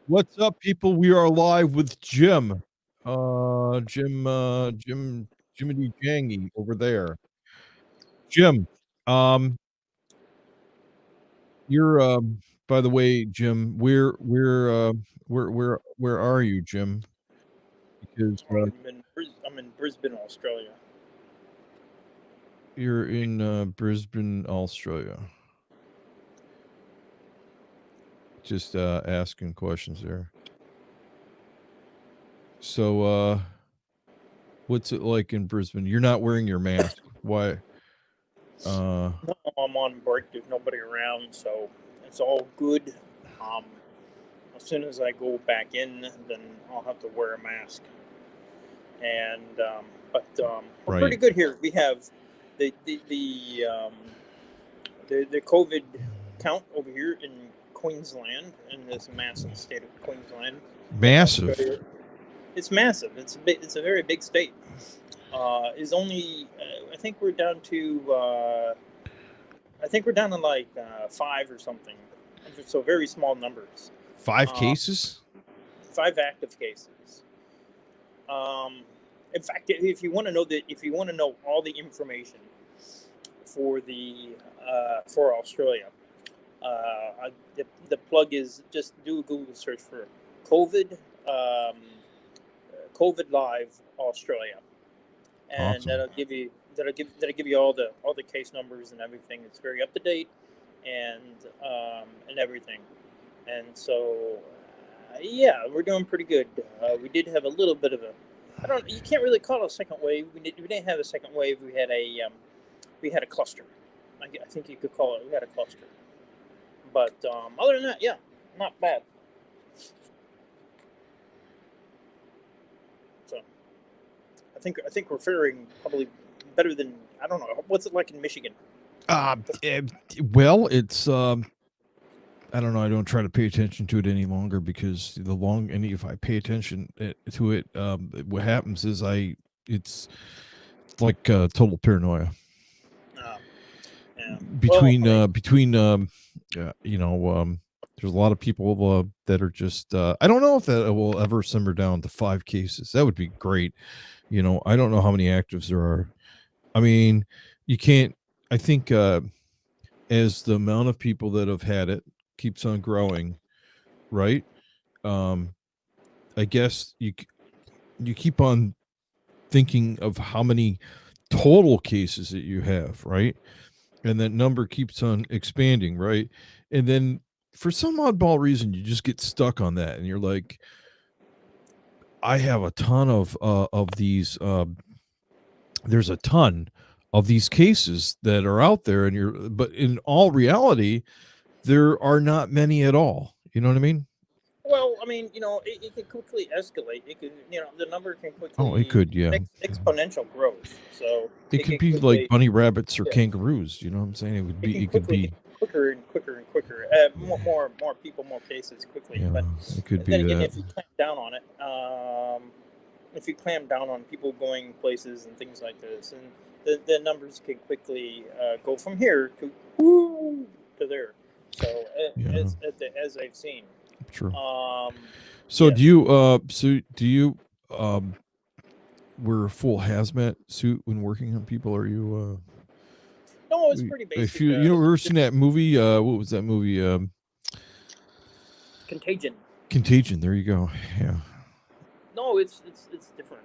What's up, people? We are live with Jim. Jiminy Jangy over there. Jim, um, you're, by the way, Jim, where are you, Jim? Because, I'm in Brisbane, Australia. you're in, Brisbane, Australia. Just, asking questions there. So, what's it like in Brisbane? You're not wearing your mask. Why? Uh, No, I'm on break. There's nobody around, so it's all good. Um, as soon as I go back in, then I'll have to wear a mask. And but we're pretty right. good here. We have the the the um, the COVID count over here in Queensland, in this massive state of Queensland in Massive. Australia. It's massive. It's a very big state. Is only I think we're down to I think we're down to like five or something. So very small numbers. 5 Uh, cases? five active cases. Um, in fact, if you want to know if you want to know all the information for the for Australia, the plug is just do a Google search for COVID, COVID live Australia, and Awesome. that'll give you all the case numbers and everything. It's very up to date, and everything. And so, yeah, we're doing pretty good. We did have a little bit of a, I don't, you can't really call it a second wave. We didn't have a second wave. We had a cluster. I think you could call it. We had a cluster. But other than that, yeah, not bad. So I think we're faring probably better than, I don't know, what's it like in Michigan? Uh, eh, well, it's I don't know. I don't try to pay attention to it any longer because if I pay attention to it, what happens is it's like total paranoia Uh, yeah. Well, I between mean, there's a lot of people that are just I don't know if that will ever simmer down to 5 cases. That would be great. I don't know how many actives there are. I mean, you can't. I think as the amount of people that have had it keeps on growing, right? Um, I guess you keep on thinking of how many total cases that you have, right? And that number keeps on expanding, right? And then for some oddball reason, you just get stuck on that, and you're like, I have a ton of these. There's a ton of these cases that are out there, but in all reality, there are not many at all. You know what I mean? well, I mean, it can quickly escalate. It could, the number can Oh, it quickly could, yeah. exponential growth. So It it could can be like quickly, bunny rabbits or yeah, kangaroos. You know what I'm saying? it can It could quickly get be, quicker and quicker and quicker. More people, more cases quickly. yeah, But it could then be again, that. if you clamp down on it, if you clamp down on people going places and things like this, and the numbers can quickly go from here to to there. So Yeah, as I've seen, true. um, So yes. do you um wear a full hazmat suit when working on people? Are you No, it's pretty if basic. you ever Just seen that movie? What was that movie? Contagion. Contagion. There you go. Yeah. No, it's different.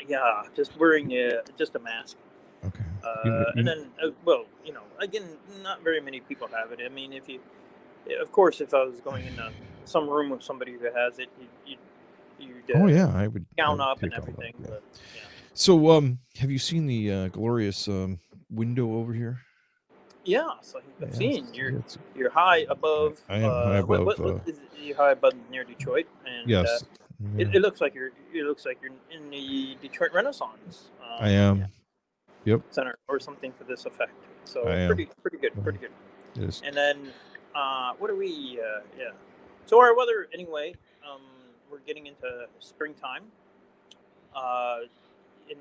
Yeah, just wearing just a mask. Okay. You know, And then, well, again, not very many people have it. I mean, of course, if I was going in some room with somebody who has it, you'd oh yeah, I gown would up and take all that. everything. Yeah. But yeah, So have you seen the glorious window over here? yeah. So I've Yeah, seen it's you're high above. I am high above. What is it? You're high above near Detroit, and Yes. Yeah, it looks like you're in the Detroit Renaissance I am. Yep, Center or something to this effect. I So am. pretty good, Uh, pretty good. yes. And then what are we? Yeah. So our weather anyway. We're getting into springtime. Uh, in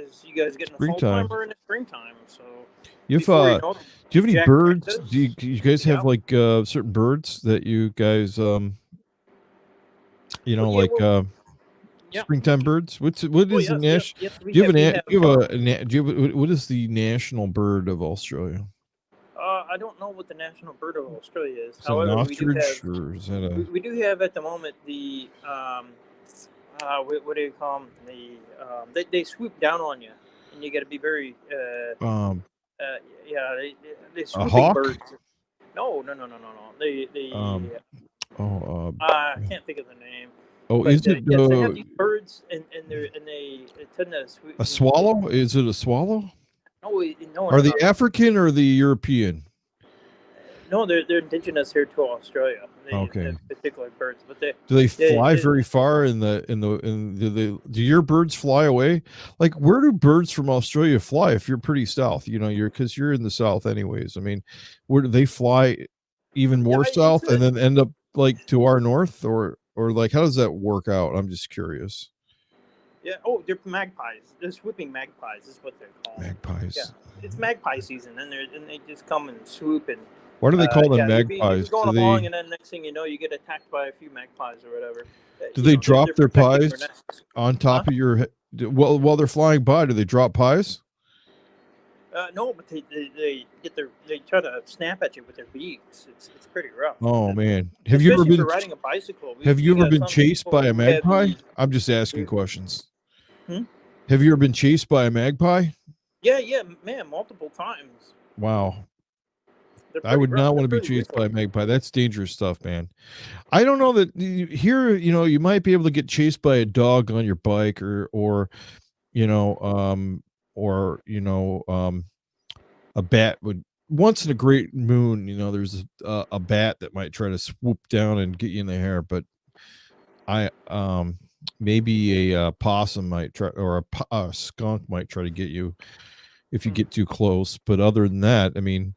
as you guys get in the fall Springtime. time or in the springtime. So If before you know it, do you have any Jack birds? Francis, Do you guys have yeah. like certain birds that you guys you know, Well, yeah, like well, yeah. springtime birds? What Oh is the yes, yes, national? yes. Do you have We an have. do you have do you have what is the national bird of Australia? I don't know what the national bird of Australia is. Is it an However, ostrich or is that a? we do have at the moment the what do you call them? They swoop down on you, and you got to be very yeah, they A swooping hawk? birds. No. Um, oh, I can't think of the name. oh, But is it yes, they have these birds, and they tend to swoop. a swallow? Is it a swallow? No, Are they African or the European? No, they're indigenous here to Australia. Okay. The particular birds, but Do they fly very far do your birds fly away? Like, where do birds from Australia fly if you're pretty south? You know, because you're in the south anyways. I mean, where do they fly even more south and then end up like to our north or like how does that work out? I'm just curious. Yeah. Oh, they're magpies. They're swooping magpies is what they're called. Magpies. Yeah. It's magpie season, and they just come and swoop and. Why do they call them magpies? You're going along, and then next thing you know, you get attacked by a few magpies or whatever. Do they drop their pies on top of your head? Well, while they're flying by, do they drop pies? No, but they try to snap at you with their beaks. It's pretty rough. Oh man, have you ever been riding a bicycle? Have you ever been chased by a magpie? I'm just asking questions. Have you ever been chased by a magpie? Yeah, man, multiple times. Wow. I would not want to be chased by a magpie. That's dangerous stuff, man. I don't know that here, you know, you might be able to get chased by a dog on your bike or a bat would once in a great moon, you know, there's a bat that might try to swoop down and get you in the hair, but maybe a possum might try or a skunk might try to get you if you get too close, but other than that, I mean,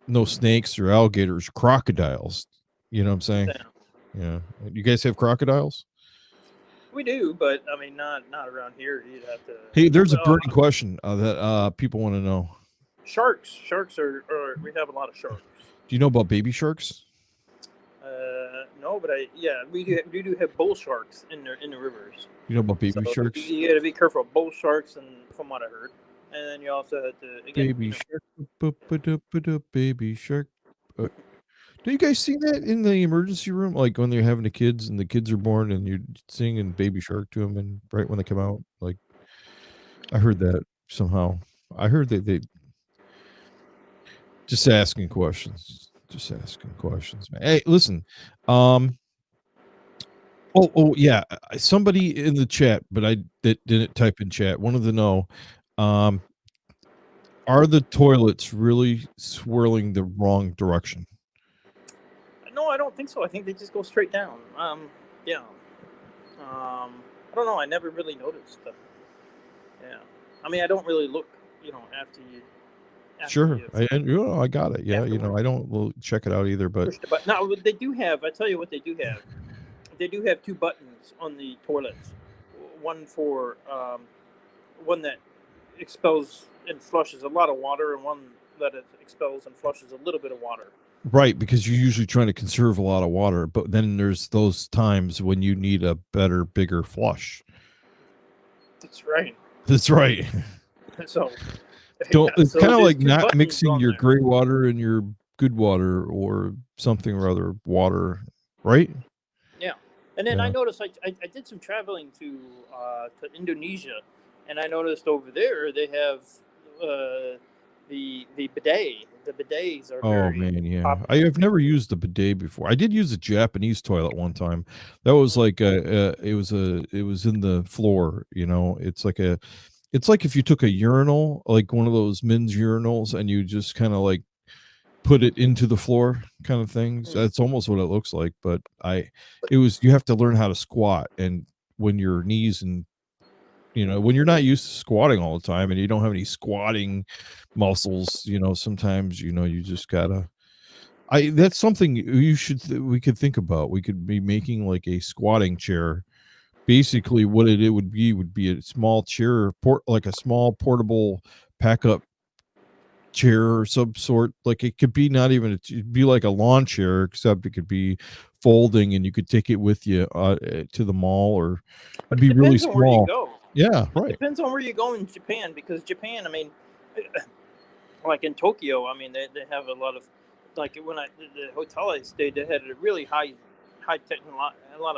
no snakes or alligators, crocodiles. You know what I'm saying? Yeah. You guys have crocodiles? We do, but I mean, not around here. You'd have to. Hey, there's a burning question that people want to know. Sharks are we have a lot of sharks. Do you know about baby sharks? No, but we do have bull sharks in the rivers. You know about baby sharks? You got to be careful of bull sharks, and from what I heard. And then you also have to baby shark, baby shark. Do you guys see that in the emergency room, like when they're having the kids and the kids are born, and you're singing "Baby Shark" to them, and right when they come out? Like, I heard that somehow. I heard that they just asking questions, man. Hey, listen. Oh yeah, somebody in the chat, but that didn't type in chat. Wanted to know. Are the toilets really swirling the wrong direction? No, I don't think so. I think they just go straight down. Yeah. I don't know. I never really noticed. Yeah. I mean, I don't really look, after you. Sure. I got it. Yeah. Afterwards. I don't check it out either, but. Now, they do have, I tell you what they do have. They do have two buttons on the toilets. One for, one that expels and flushes a lot of water, and one that expels and flushes a little bit of water. Right, because you're usually trying to conserve a lot of water, but then there's those times when you need a better, bigger flush. That's right. That's right. So it's kind of like not mixing your gray water and your good water or something or other water, right? Yeah. And then I noticed I did some traveling to Indonesia, and I noticed over there they have the bidet. The bidets are popular. I have never used the bidet before. I did use a Japanese toilet one time. That was like it was in the floor, It's like if you took a urinal, like one of those men's urinals, and you just kind of like put it into the floor kind of things. That's almost what it looks like, but you have to learn how to squat, and when your knees and when you're not used to squatting all the time and you don't have any squatting muscles, sometimes, you just gotta, that's something we could think about. We could be making like a squatting chair basically what it would be a small chair, like a small portable pack up chair or some sort. Like it could be not even it'd be like a lawn chair, except it could be folding and you could take it with you to the mall, or But it'd it be really depends on where you small. go. Yeah, It right. depends on where you go in Japan, because Japan, I mean, like in Tokyo, I mean, they have a lot of, like when the hotel I stayed, they had a really high technology, a lot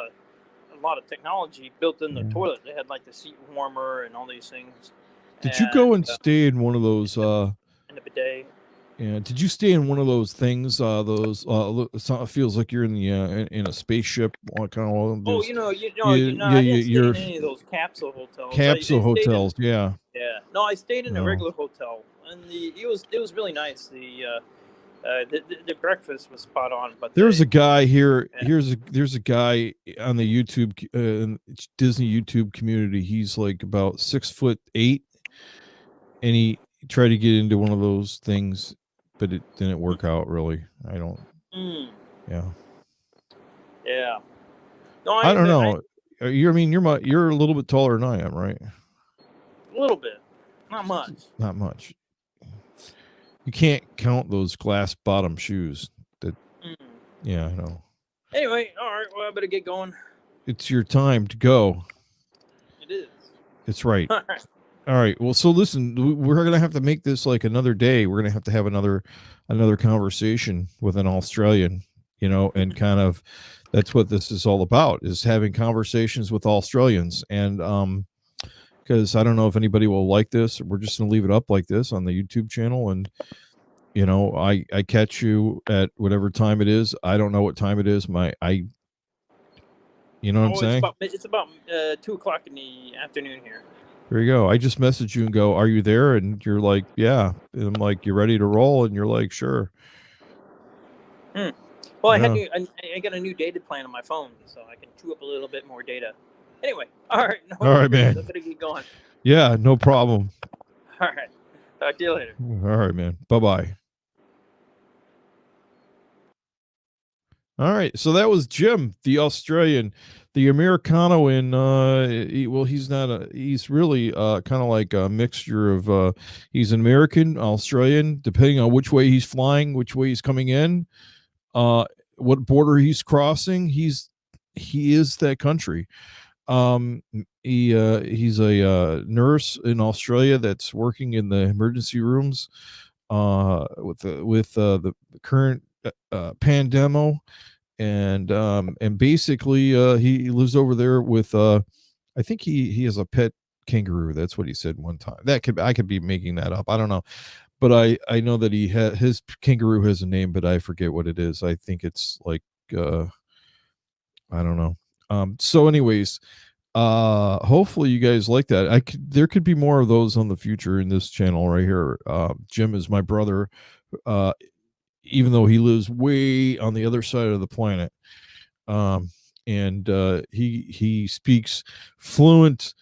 of technology built in the Yeah. toilet. They had like the seat warmer and all these things, Did you go and and stay in one of those and the bidet. yeah, did you stay in one of those things those it feels like you're in the in a spaceship, kind of one of Oh, those I didn't stay you're in any of those capsule hotels. I capsule stayed in, hotels, yeah. yeah, no, I stayed in a No. regular hotel, and it was really nice. The breakfast was spot on, but There's a guy here. yeah. There's a guy on the Disney YouTube community. He's like about 6'8", and he tried to get into one of those things, but it didn't work out really. I don't. Mm, Yeah, yeah. No, I don't know. I mean, you're a little bit taller than I am, right? a little bit, not much. Not much. You can't count those glass bottom shoes. That Mm. yeah, I know. Anyway, all right. Well, I better get going. It's your time to go. It is. It's right. All right. All right. Well, so listen, we're going to have to make this like another day. We're going to have another conversation with an Australian, and kind of that's what this is all about, is having conversations with Australians. And because I don't know if anybody will like this. We're just going to leave it up like this on the YouTube channel, and I catch you at whatever time it is. I don't know what time it is. You know what I'm saying? It's about 2 o'clock in the afternoon here. There you go. I just messaged you and go, "Are you there?" And you're like, "Yeah." And I'm like, "You ready to roll?" And you're like, "Sure." Well, Yeah. I got a new data plan on my phone, so I can chew up a little bit more data. Anyway, all right. No All right, worries. man. I'm gonna get going. Yeah, no problem. All right. Talk to you later. All right, man. Bye-bye. All right, so that was Jim, the Australian, the Americano he's really kind of like a mixture of he's an American, Australian, depending on which way he's flying, which way he's coming in, what border he's crossing, he is that country. He's a nurse in Australia that's working in the emergency rooms with the current pandemic, and basically he lives over there with I think he has a pet kangaroo. That's what he said one time. I could be making that up. I don't know, but I know that his kangaroo has a name, but I forget what it is. I think it's like I don't know. So anyways, hopefully you guys like that. There could be more of those on the future in this channel right here. Jim is my brother, even though he lives way on the other side of the planet. And he speaks fluent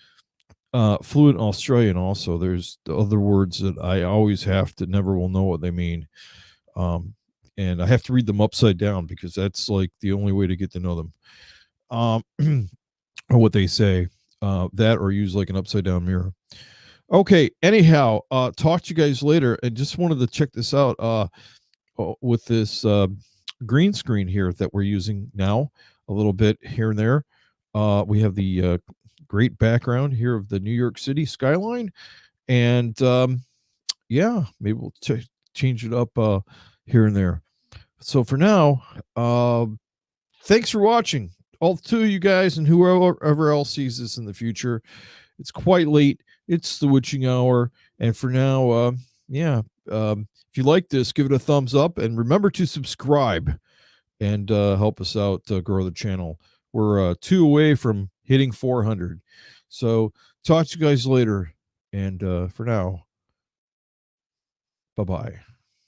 Australian also. There's the other words that I always never will know what they mean. And I have to read them upside down because that's like the only way to get to know them. Or what they say, that or use like an upside down mirror. Okay. Anyhow, talk to you guys later. And just wanted to check this out with this green screen here that we're using now a little bit here and there. We have the great background here of the New York City skyline. And yeah, maybe we'll change it up here and there. So for now, thanks for watching. All two of you guys and whoever else sees this in the future. It's quite late. It's the witching hour. And for now, yeah, if you like this, give it a thumbs up and remember to subscribe and help us out grow the channel. We're 2 away from hitting 400. So talk to you guys later. And for now, bye-bye.